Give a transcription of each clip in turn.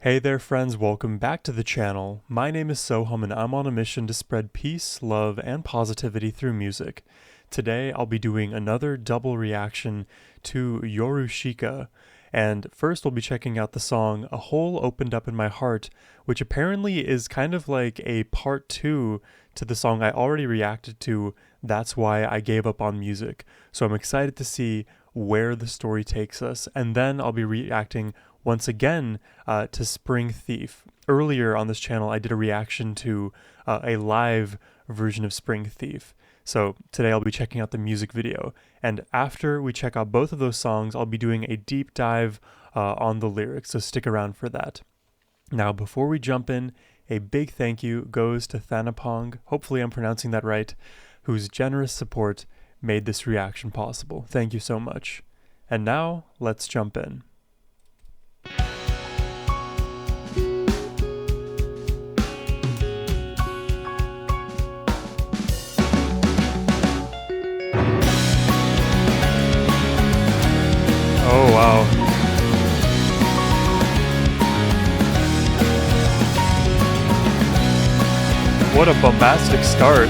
Hey there friends, welcome back to the channel. My name is Sohum and I'm on a mission to spread peace, love, and positivity through music. Today I'll be doing another double reaction to Yorushika, and first we'll be checking out the song A Hole Opened Up in My Heart, which apparently is kind of like a part 2 to the song I already reacted to, That's Why I Gave Up on Music. So I'm excited to see where the story takes us, and then I'll be reacting once again to Spring Thief. Earlier on this channel I did a reaction to a live version of Spring Thief. So today I'll be checking out the music video, and after we check out both of those songs I'll be doing a deep dive on the lyrics, so stick around for that. Now before we jump in, a big thank you goes to Thanapong, hopefully I'm pronouncing that right, whose generous support made this reaction possible. Thank you so much. And now let's jump in. Oh wow. What a bombastic start.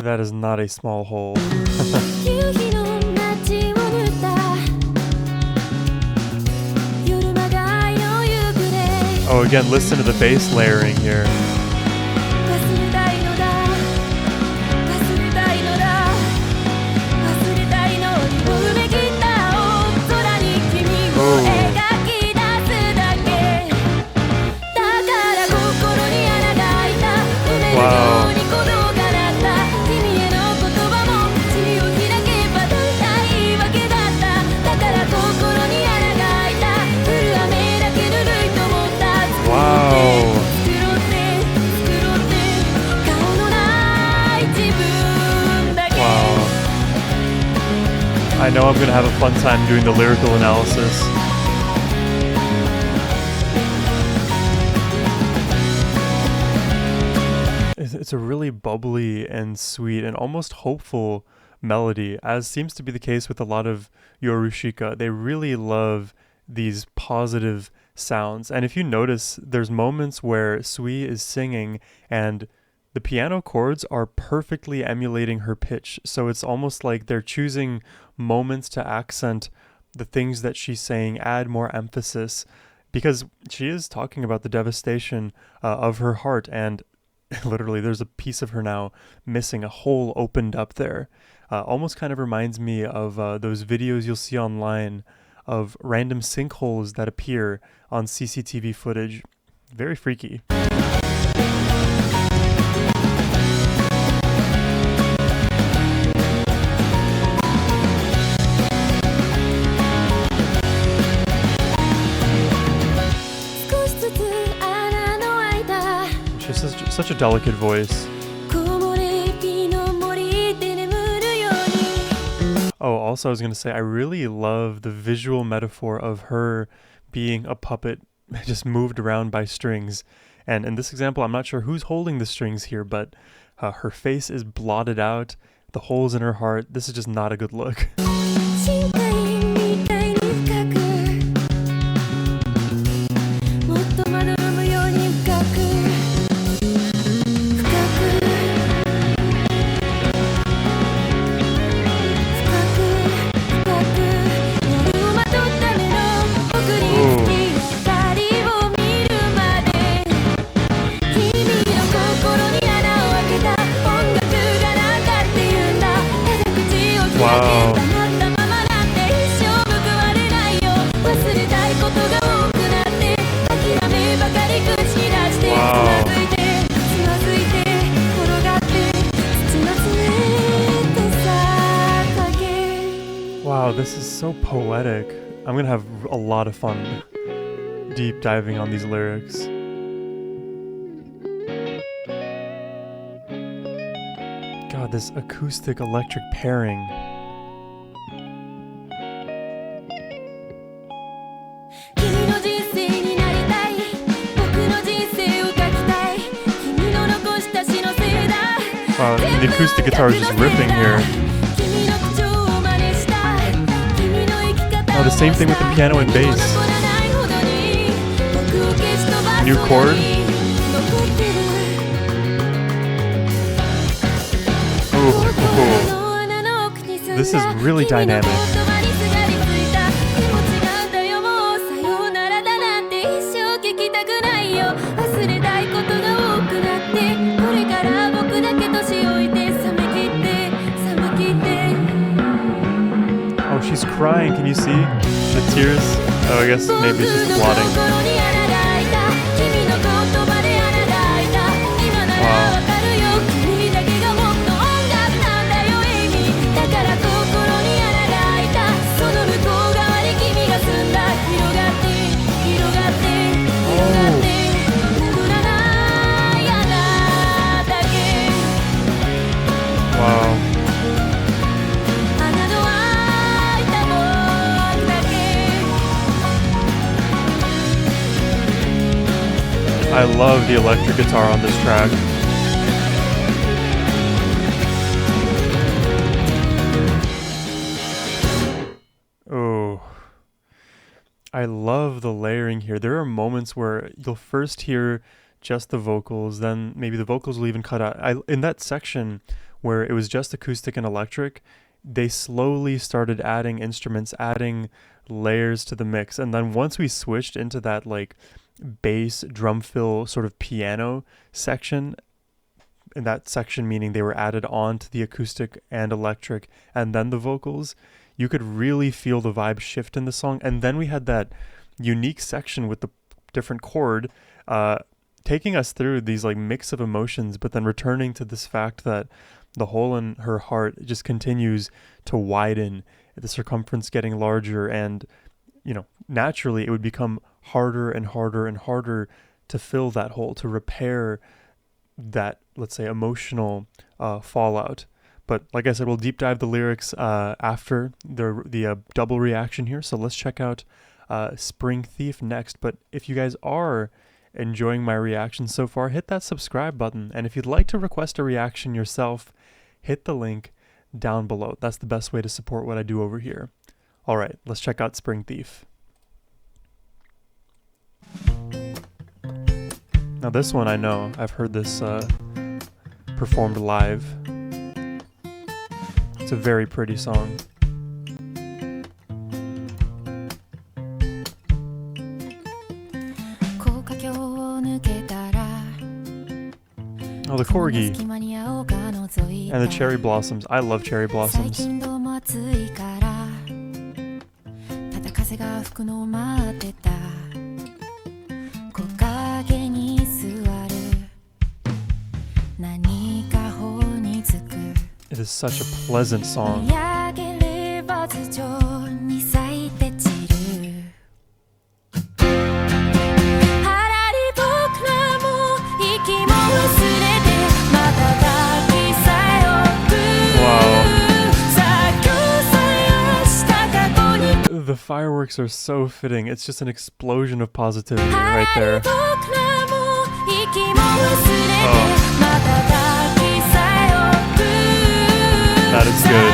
That is not a small hole. Oh, again, listen to the bass layering here. Wow. I know I'm going to have a fun time doing the lyrical analysis. It's a really bubbly and sweet and almost hopeful melody, as seems to be the case with a lot of Yorushika. They really love these positive sounds. And if you notice, there's moments where Sui is singing and the piano chords are perfectly emulating her pitch. So it's almost like they're choosing moments to accent the things that she's saying, add more emphasis, because she is talking about the devastation of her heart, and literally there's a piece of her now missing, a hole opened up there. Almost kind of reminds me of those videos you'll see online of random sinkholes that appear on CCTV footage. Very freaky. She's such a delicate voice. Oh, also I was going to say, I really love the visual metaphor of her being a puppet just moved around by strings. And in this example, I'm not sure who's holding the strings here, but her face is blotted out, the holes in her heart. This is just not a good look. Wow. Wow, this is so poetic. I'm gonna have a lot of fun deep diving on these lyrics. God, this acoustic electric pairing. And the acoustic guitar is just ripping here. Oh, the same thing with the piano and bass. New chord. Ooh. This is really dynamic. Oh, she's crying. Can you see the tears? Oh, I guess maybe it's just blotting. Wow. I love the electric guitar on this track. Oh, I love the layering here. There are moments where you'll first hear just the vocals, then maybe the vocals will even cut out. In that section where it was just acoustic and electric, they slowly started adding instruments, adding layers to the mix. And then once we switched into that like bass drum fill sort of piano section, in that section meaning they were added on to the acoustic and electric and then the vocals, you could really feel the vibe shift in the song. And then we had that unique section with the different chord taking us through these like mix of emotions, but then returning to this fact that the hole in her heart just continues to widen, the circumference getting larger, and you know, naturally it would become harder and harder and harder to fill that hole, to repair that, let's say, emotional fallout. But like I said, we'll deep dive the lyrics after the double reaction here. So let's check out Spring Thief next. But if you guys are enjoying my reaction so far, hit that subscribe button. And if you'd like to request a reaction yourself, hit the link down below. That's the best way to support what I do over here. All right, let's check out Spring Thief. Now this one I know, I've heard this performed live. It's a very pretty song. Oh, the corgi and the cherry blossoms. I love cherry blossoms. It is such a pleasant song. The fireworks are so fitting. It's just an explosion of positivity right there. Oh. That is good.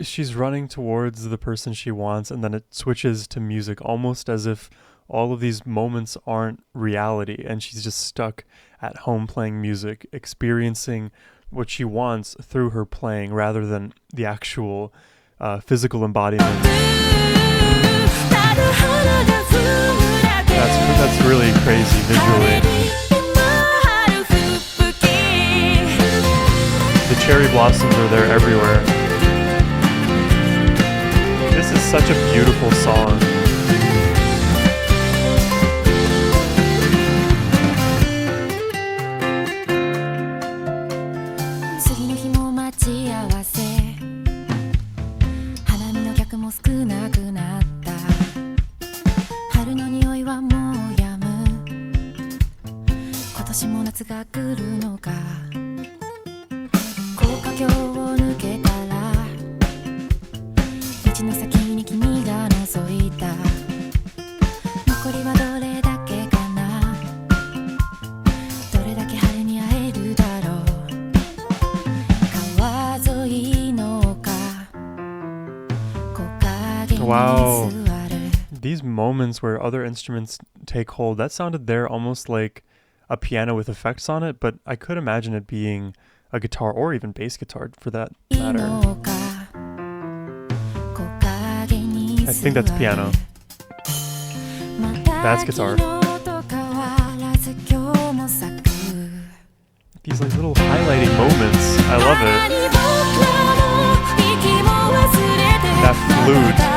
She's running towards the person she wants, and then it switches to music, almost as if all of these moments aren't reality, and she's just stuck at home playing music, experiencing what she wants through her playing rather than the actual physical embodiment. That's really crazy visually. The cherry blossoms are there everywhere. This is such a beautiful song. 月が来るのか高架橋を抜けたら道の先に君が覗いた残りはどれだけかなどれだけ春に会えるだろう川沿いの丘木陰に座る These moments where other instruments take hold, that sounded there almost like a piano with effects on it, but I could imagine it being a guitar or even bass guitar for that matter. I think that's piano. That's guitar. These like little highlighting moments. I love it. That flute.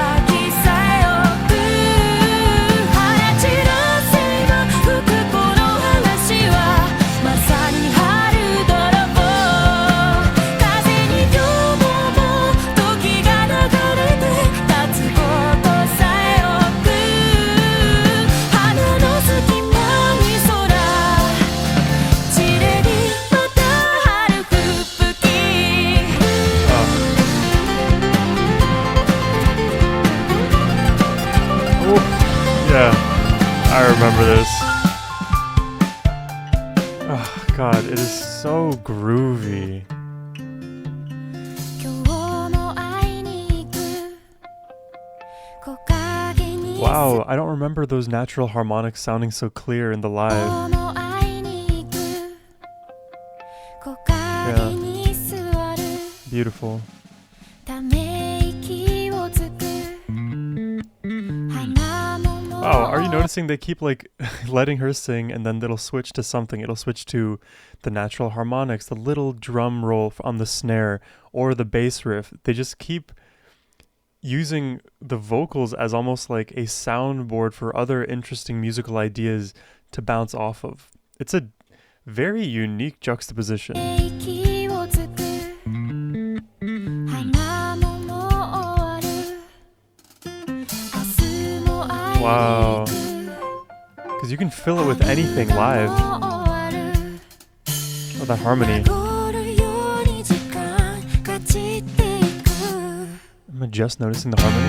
Yeah, I remember this. Oh god, it is so groovy. Wow, I don't remember those natural harmonics sounding so clear in the live. Yeah. Beautiful. Wow, are you noticing they keep like letting her sing and then it'll switch to something. It'll switch to the natural harmonics, the little drum roll on the snare or the bass riff. They just keep using the vocals as almost like a soundboard for other interesting musical ideas to bounce off of. It's a very unique juxtaposition. Wow. Because you can fill it with anything live. Oh, that harmony. Am I just noticing the harmony?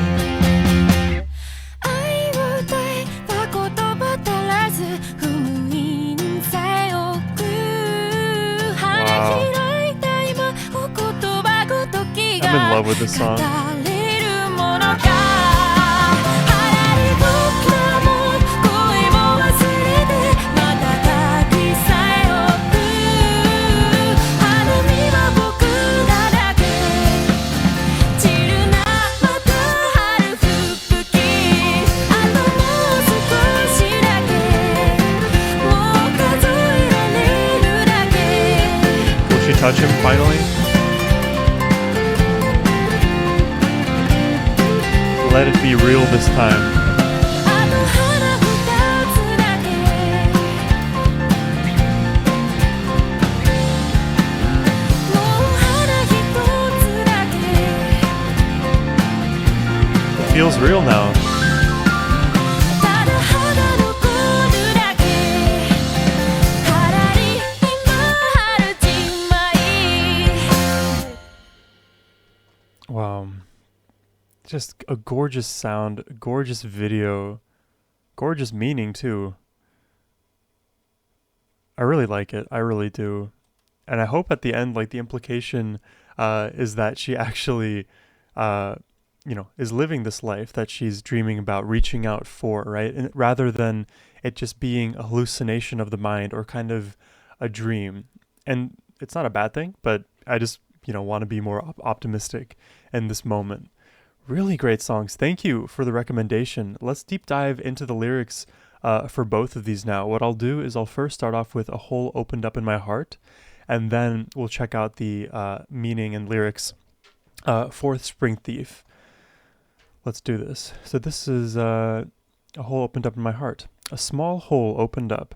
Wow. I'm in love with this song. Touch him finally. Let it be real this time. It feels real now. Wow. Just a gorgeous sound, gorgeous video, gorgeous meaning too. I really like it. I really do. And I hope at the end, like the implication is that she actually, is living this life that she's dreaming about, reaching out for, right? And rather than it just being a hallucination of the mind or kind of a dream. And it's not a bad thing, but I just, want to be more optimistic in this moment. Really great songs. Thank you for the recommendation. Let's deep dive into the lyrics for both of these now. What I'll do is I'll first start off with A Hole Opened Up in My Heart, and then we'll check out the meaning and lyrics for Spring Thief. Let's do this. So this is A Hole Opened Up in My Heart. A small hole opened up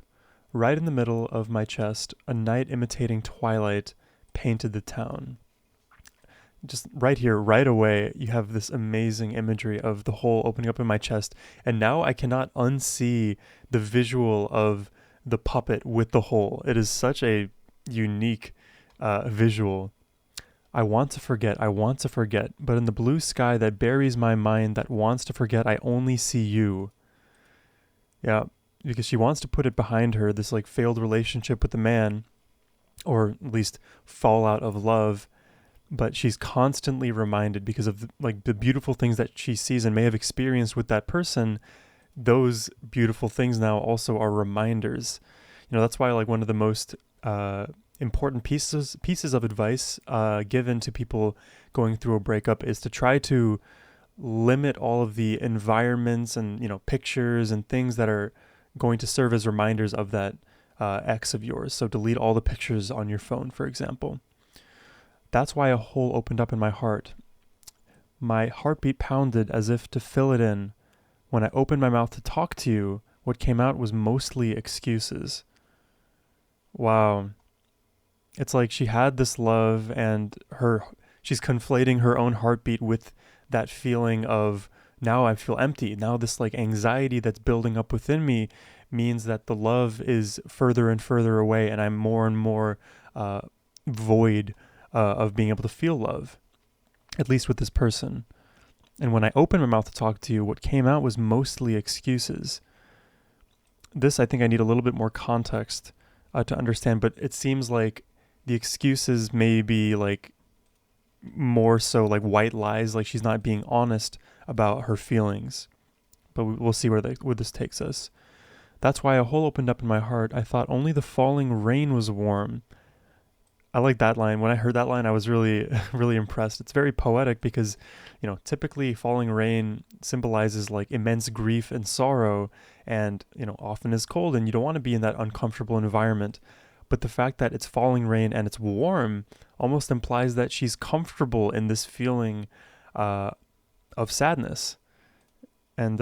right in the middle of my chest. A night imitating twilight painted the town. Just right here, right away, you have this amazing imagery of the hole opening up in my chest. And now I cannot unsee the visual of the puppet with the hole. It is such a unique visual. I want to forget, but in the blue sky that buries my mind that wants to forget, I only see you. Yeah, because she wants to put it behind her, this like failed relationship with the man, or at least fallout of love, but she's constantly reminded because of like the beautiful things that she sees and may have experienced with that person. Those beautiful things now also are reminders. That's why like one of the most important pieces of advice given to people going through a breakup is to try to limit all of the environments and pictures and things that are going to serve as reminders of that ex of yours. So delete all the pictures on your phone, for example. That's why a hole opened up in my heart. My heartbeat pounded as if to fill it in. When I opened my mouth to talk to you, what came out was mostly excuses. Wow. It's like she had this love and she's conflating her own heartbeat with that feeling of, now I feel empty. Now this like anxiety that's building up within me means that the love is further and further away, and I'm more and more void of being able to feel love, at least with this person. And when I opened my mouth to talk to you, what came out was mostly excuses. This, I think I need a little bit more context to understand, but it seems like the excuses may be like more so like white lies, like she's not being honest about her feelings. But we'll see where this takes us. That's why a hole opened up in my heart. I thought only the falling rain was warm. I like that line. When I heard that line, I was really, really impressed. It's very poetic because, typically falling rain symbolizes like immense grief and sorrow, and, often is cold, and you don't want to be in that uncomfortable environment. But the fact that it's falling rain and it's warm almost implies that she's comfortable in this feeling of sadness. And,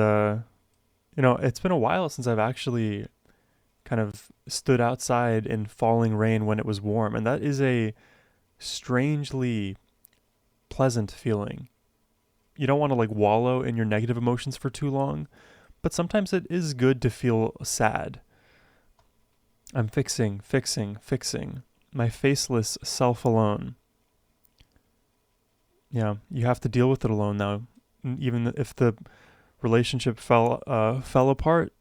it's been a while since I've actually kind of stood outside in falling rain when it was warm. And that is a strangely pleasant feeling. You don't want to like wallow in your negative emotions for too long, but sometimes it is good to feel sad. I'm fixing my faceless self alone. Yeah, you have to deal with it alone now. Even if the relationship fell apart,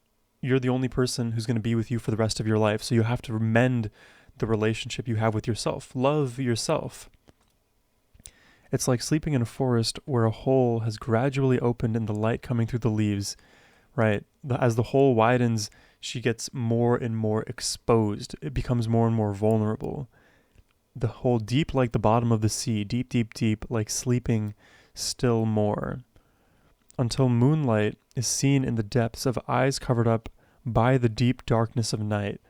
you're the only person who's going to be with you for the rest of your life. So you have to mend the relationship you have with yourself. Love yourself. It's like sleeping in a forest where a hole has gradually opened in the light coming through the leaves, right? As the hole widens, she gets more and more exposed. It becomes more and more vulnerable. The hole deep like the bottom of the sea, deep, deep, deep, like sleeping still more. Until moonlight is seen in the depths of eyes covered up by the deep darkness of night.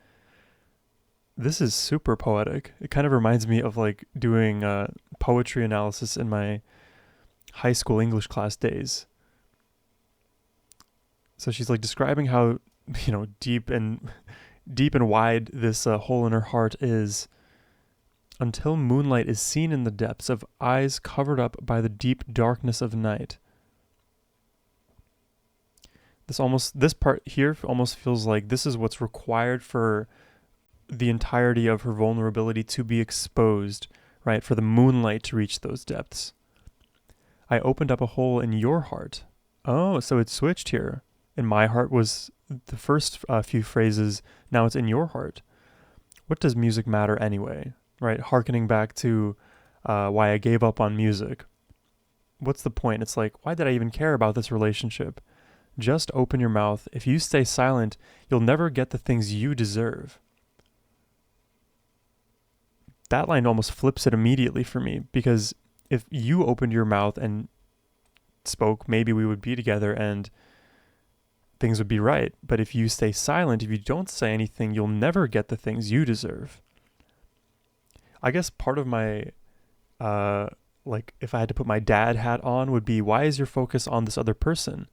This is super poetic. It kind of reminds me of like doing poetry analysis in my high school English class days. So she's like describing how, deep and wide this hole in her heart is. Until moonlight is seen in the depths of eyes covered up by the deep darkness of night. This part here almost feels like this is what's required for the entirety of her vulnerability to be exposed, right? For the moonlight to reach those depths. I opened up a hole in your heart. Oh, so it switched here. In my heart was the first few phrases. Now it's in your heart. What does music matter anyway? Right? Harkening back to why I gave up on music. What's the point? It's like, why did I even care about this relationship? Just open your mouth. If you stay silent, you'll never get the things you deserve. That line almost flips it immediately for me, because if you opened your mouth and spoke, maybe we would be together and things would be right. But if you stay silent, if you don't say anything, you'll never get the things you deserve. I guess part of my, if I had to put my dad hat on, would be, why is your focus on this other person?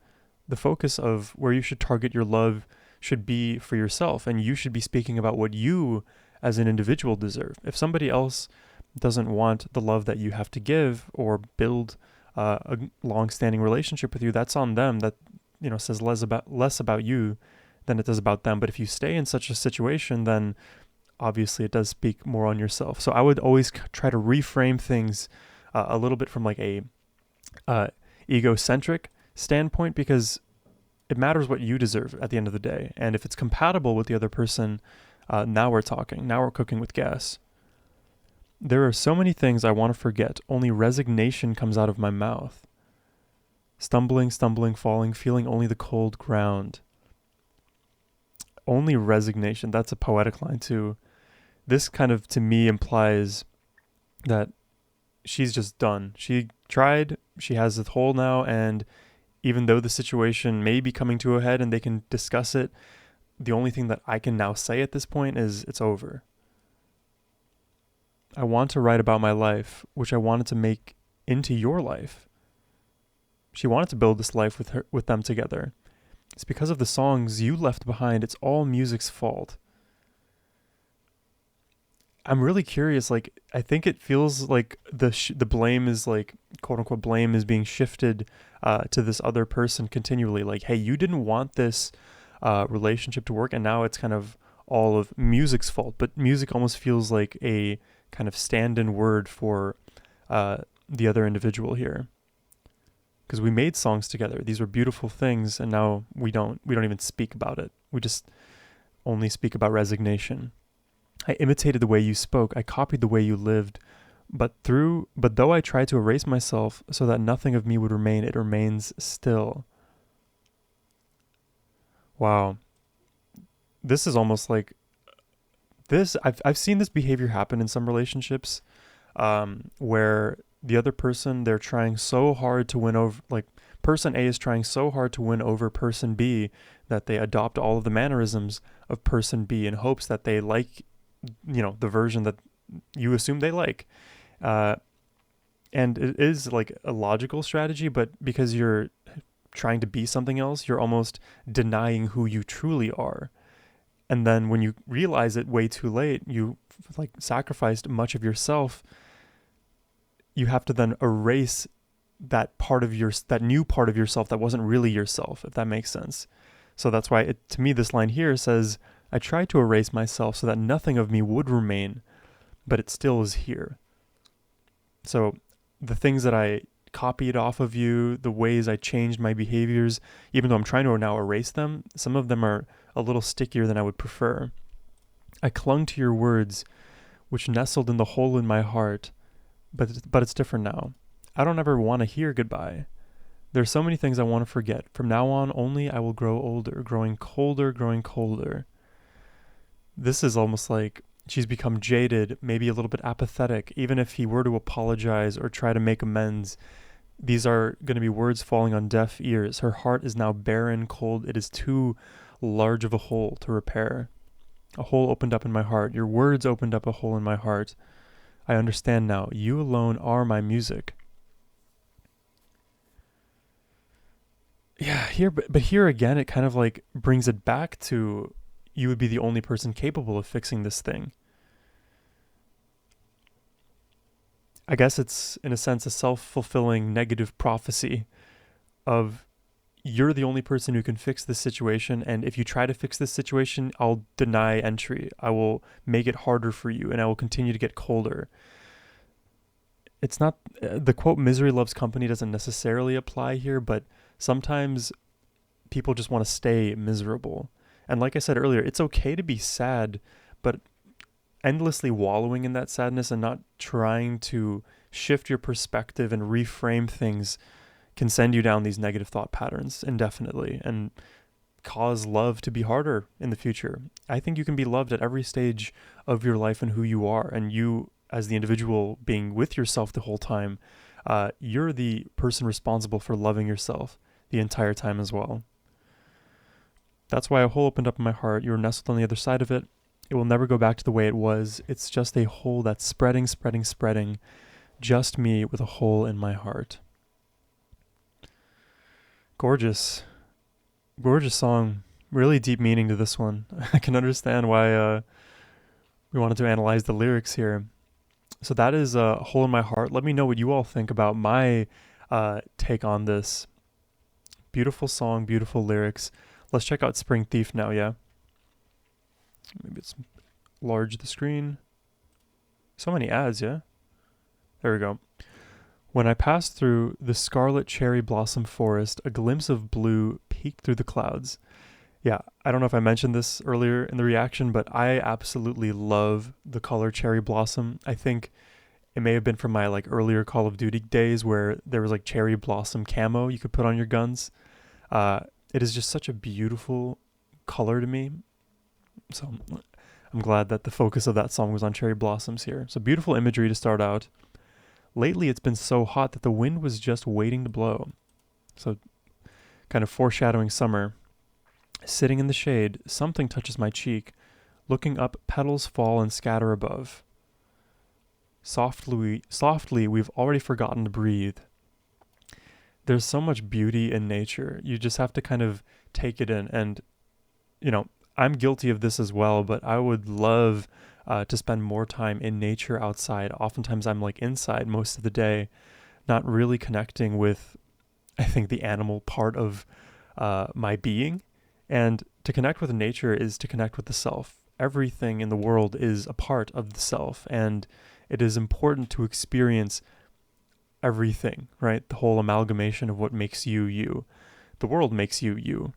The focus of where you should target your love should be for yourself, and you should be speaking about what you as an individual deserve. If somebody else doesn't want the love that you have to give or build a long-standing relationship with you, that's on them. That says less about you than it does about them. But if you stay in such a situation, then obviously it does speak more on yourself. So I would always try to reframe things a little bit from like a egocentric standpoint, because it matters what you deserve at the end of the day. And if it's compatible with the other person, now we're talking. Now we're cooking with gas. There are so many things I want to forget. Only resignation comes out of my mouth. Stumbling, falling, feeling only the cold ground. Only resignation. That's a poetic line too. This kind of, to me, implies that she's just done. She tried, she has a hole now, and even though the situation may be coming to a head and they can discuss it, the only thing that I can now say at this point is it's over. I want to write about my life, which I wanted to make into your life. She wanted to build this life with them together. It's because of the songs you left behind. It's all music's fault. I'm really curious. Like, I think it feels like the blame is like, quote unquote, blame is being shifted to this other person continually. Like, hey, you didn't want this relationship to work, and now it's kind of all of music's fault. But music almost feels like a kind of stand-in word for the other individual here. Because we made songs together. These were beautiful things, and now we don't even speak about it. We just only speak about resignation. I imitated the way you spoke. I copied the way you lived. But though I tried to erase myself so that nothing of me would remain, it remains still. Wow. This is almost like this. I've seen this behavior happen in some relationships, where the other person, they're trying so hard to win over, like person A is trying so hard to win over person B that they adopt all of the mannerisms of person B in hopes that they like, the version that you assume they like. And it is like a logical strategy, but because you're trying to be something else, you're almost denying who you truly are. And then when you realize it way too late, you like sacrificed much of yourself. You have to then erase that new part of yourself that wasn't really yourself, if that makes sense. So that's why to me, this line here says, I tried to erase myself so that nothing of me would remain, but it still is here. So the things that I copied off of you, the ways I changed my behaviors, even though I'm trying to now erase them, some of them are a little stickier than I would prefer. I clung to your words, which nestled in the hole in my heart, but it's different now. I don't ever want to hear goodbye. There are so many things I want to forget. From now on, only I will grow older, growing colder, growing colder. This is almost like she's become jaded, maybe a little bit apathetic. Even if he were to apologize or try to make amends, these are going to be words falling on deaf ears. Her heart is now barren, cold. It is too large of a hole to repair. A hole opened up in my heart. Your words opened up a hole in my heart. I understand now. You alone are my music. Yeah, but here again, it kind of like brings it back to you would be the only person capable of fixing this thing. I guess it's, in a sense, a self-fulfilling negative prophecy of you're the only person who can fix this situation, and if you try to fix this situation, I'll deny entry. I will make it harder for you, and I will continue to get colder. It's not, the quote, misery loves company doesn't necessarily apply here, but sometimes people just want to stay miserable. And like I said earlier, it's okay to be sad, but endlessly wallowing in that sadness and not trying to shift your perspective and reframe things can send you down these negative thought patterns indefinitely and cause love to be harder in the future. I think you can be loved at every stage of your life and who you are. And you, as the individual being with yourself the whole time, you're the person responsible for loving yourself the entire time as well. That's why a hole opened up in my heart. You were nestled on the other side of it. It will never go back to the way it was. It's just a hole that's spreading, spreading, spreading. Just me with a hole in my heart. Gorgeous. Gorgeous song. Really deep meaning to this one. I can understand why we wanted to analyze the lyrics here. So that is a hole in my heart. Let me know what you all think about my take on this. Beautiful song, beautiful lyrics. Let's check out Spring Thief now, yeah? Maybe it's large the screen. So many ads, yeah? There we go. When I passed through the scarlet cherry blossom forest, a glimpse of blue peeked through the clouds. Yeah, I don't know if I mentioned this earlier in the reaction, but I absolutely love the color cherry blossom. I think it may have been from my like earlier Call of Duty days where there was like cherry blossom camo you could put on your guns. It is just such a beautiful color to me. So I'm glad that the focus of that song was on cherry blossoms here. So beautiful imagery to start out. Lately it's been so hot that the wind was just waiting to blow. So kind of foreshadowing summer. Sitting in the shade, something touches my cheek. Looking up, petals fall and scatter above. Softly, we've already forgotten to breathe. There's so much beauty in nature. You just have to kind of take it in. And, I'm guilty of this as well, but I would love to spend more time in nature outside. Oftentimes I'm like inside most of the day, not really connecting with, I think, the animal part of my being. And to connect with nature is to connect with the self. Everything in the world is a part of the self, and it is important to experience everything, right? The whole amalgamation of what makes you, you. The world makes you, you.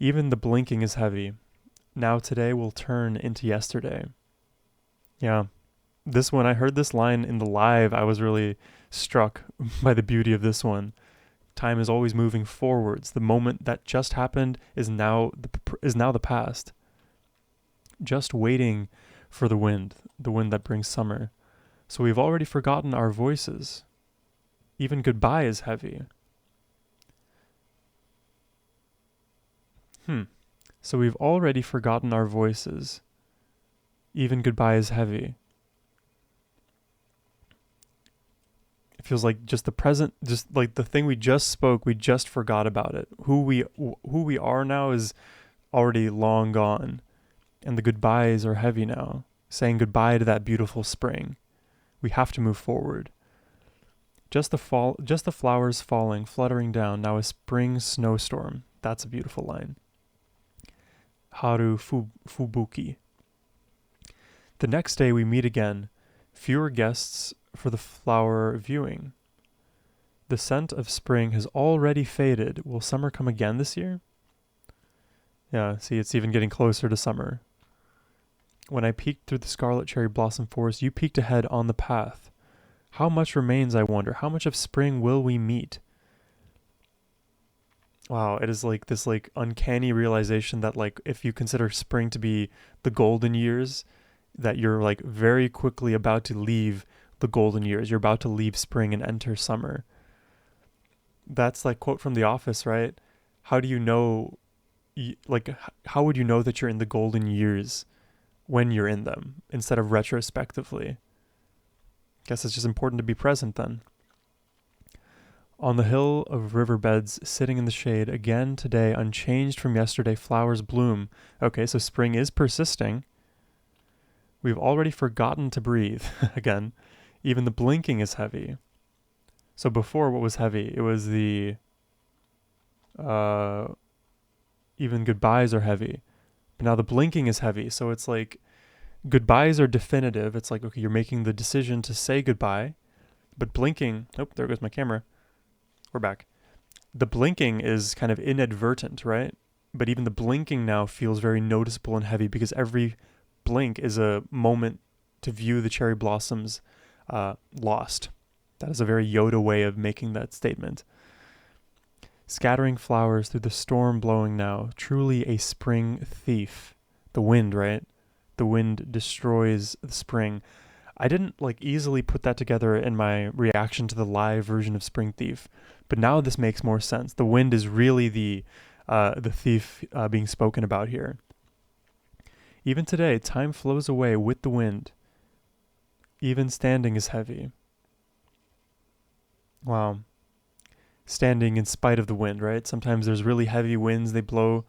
Even the blinking is heavy. Now today will turn into yesterday. Yeah. This one, I heard this line in the live, I was really struck by the beauty of this one. Time is always moving forwards. The moment that just happened is now the past. Just waiting for the wind that brings summer. So we've already forgotten our voices. Even goodbye is heavy. So we've already forgotten our voices. Even goodbye is heavy. It feels like just the present, just like the thing we just spoke, we just forgot about it. Who we are now is already long gone. And the goodbyes are heavy now. Saying goodbye to that beautiful spring. We have to move forward. Just the flowers falling, fluttering down, now a spring snowstorm. That's a beautiful line. Haru Fubuki. The next day we meet again. Fewer guests for the flower viewing. The scent of spring has already faded. Will summer come again this year? Yeah, see, it's even getting closer to summer. When I peeked through the scarlet cherry blossom forest, you peeked ahead on the path. How much remains, I wonder? How much of spring will we meet? Wow, it is like this like uncanny realization that like if you consider spring to be the golden years, that you're like very quickly about to leave the golden years. You're about to leave spring and enter summer. That's like quote from The Office, right? How do you know, how would you know that you're in the golden years when you're in them instead of retrospectively? Guess it's just important to be present then. On the hill of riverbeds, sitting in the shade, again today, unchanged from yesterday, flowers bloom. Okay, so spring is persisting. We've already forgotten to breathe. Again, even the blinking is heavy. So before, what was heavy? It was the... even goodbyes are heavy. But now the blinking is heavy. So it's like goodbyes are definitive. It's like, okay, you're making the decision to say goodbye. But blinking... Oh, there goes my camera. We're back. The blinking is kind of inadvertent, right? But even the blinking now feels very noticeable and heavy because every blink is a moment to view the cherry blossoms lost. That is a very Yoda way of making that statement. Scattering flowers through the storm blowing now, truly a spring thief. The wind, right? The wind destroys the spring. I didn't easily put that together in my reaction to the live version of Spring Thief, but now this makes more sense. The wind is really the thief being spoken about here. Even today, time flows away with the wind. Even standing is heavy. Wow. Standing in spite of the wind, right? Sometimes there's really heavy winds. They blow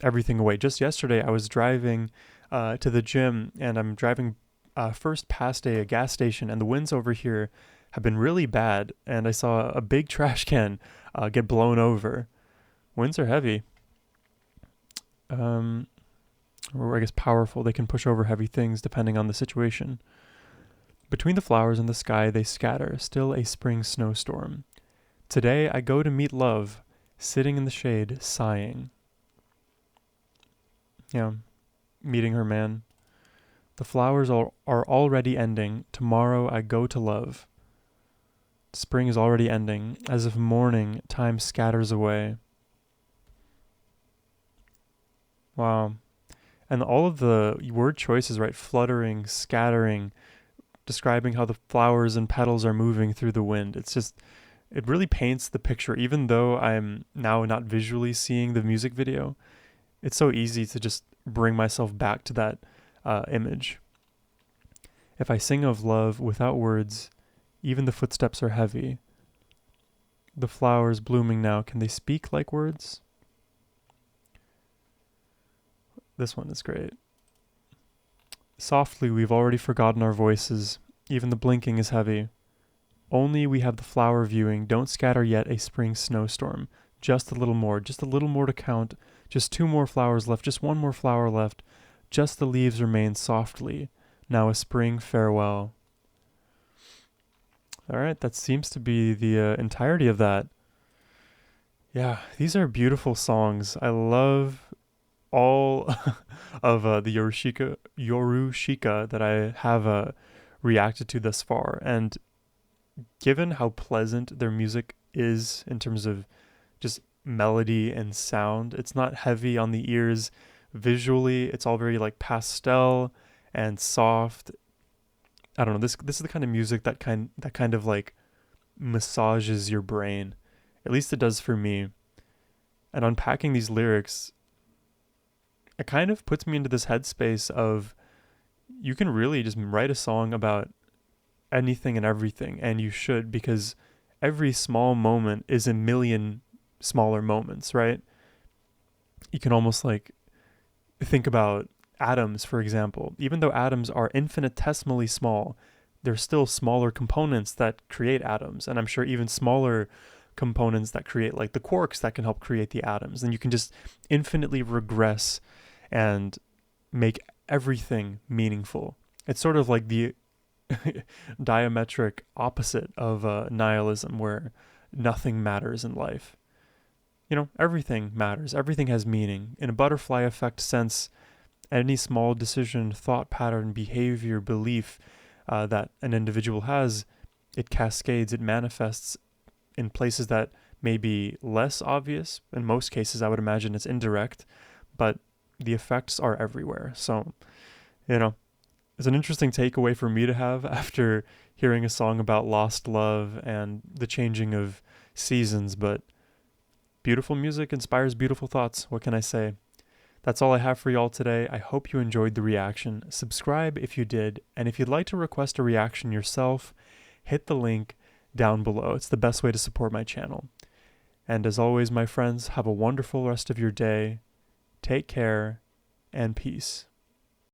everything away. Just yesterday, I was driving to the gym, and I'm driving first past a gas station, and the winds over here have been really bad, and I saw a big trash can get blown over. Winds are heavy. Or I guess powerful. They can push over heavy things depending on the situation. Between the flowers and the sky they scatter, still a spring snowstorm. Today I go to meet love, sitting in the shade, sighing. Yeah, meeting her man. The flowers are already ending. Tomorrow I go to love. Spring is already ending. As if morning, time scatters away. Wow. And all of the word choices, right? Fluttering, scattering, describing how the flowers and petals are moving through the wind. It's just, it really paints the picture. Even though I'm now not visually seeing the music video, it's so easy to just bring myself back to that image. If I sing of love without words, even the footsteps are heavy. The flowers blooming now, can they speak like words? This one is great. Softly, we've already forgotten our voices. Even the blinking is heavy. Only we have the flower viewing. Don't scatter yet a spring snowstorm. Just a little more to count. Just 2 more flowers left, just 1 more flower left. Just the leaves remain softly. Now a spring farewell. All right, that seems to be the entirety of that. Yeah, these are beautiful songs. I love all of the Yorushika that I have reacted to thus far. And given how pleasant their music is in terms of just melody and sound, it's not heavy on the ears. Visually, it's all very like pastel and soft. I don't know. This is the kind of music that kind of like massages your brain. At least it does for me. And unpacking these lyrics, it kind of puts me into this headspace of you can really just write a song about anything and everything, and you should, because every small moment is a million smaller moments, right? You can almost like think about atoms, for example. Even though atoms are infinitesimally small, there's still smaller components that create atoms, and I'm sure even smaller components that create like the quarks that can help create the atoms. And you can just infinitely regress and make everything meaningful. It's sort of like the diametric opposite of nihilism, where nothing matters in life. You know, everything matters. Everything has meaning. In a butterfly effect sense, any small decision, thought pattern, behavior, belief that an individual has, it cascades, it manifests in places that may be less obvious. In most cases, I would imagine it's indirect, but the effects are everywhere. So, you know, it's an interesting takeaway for me to have after hearing a song about lost love and the changing of seasons. But beautiful music inspires beautiful thoughts. What can I say? That's all I have for y'all today. I hope you enjoyed the reaction. Subscribe if you did. And if you'd like to request a reaction yourself, hit the link down below. It's the best way to support my channel. And as always, my friends, have a wonderful rest of your day. Take care and peace.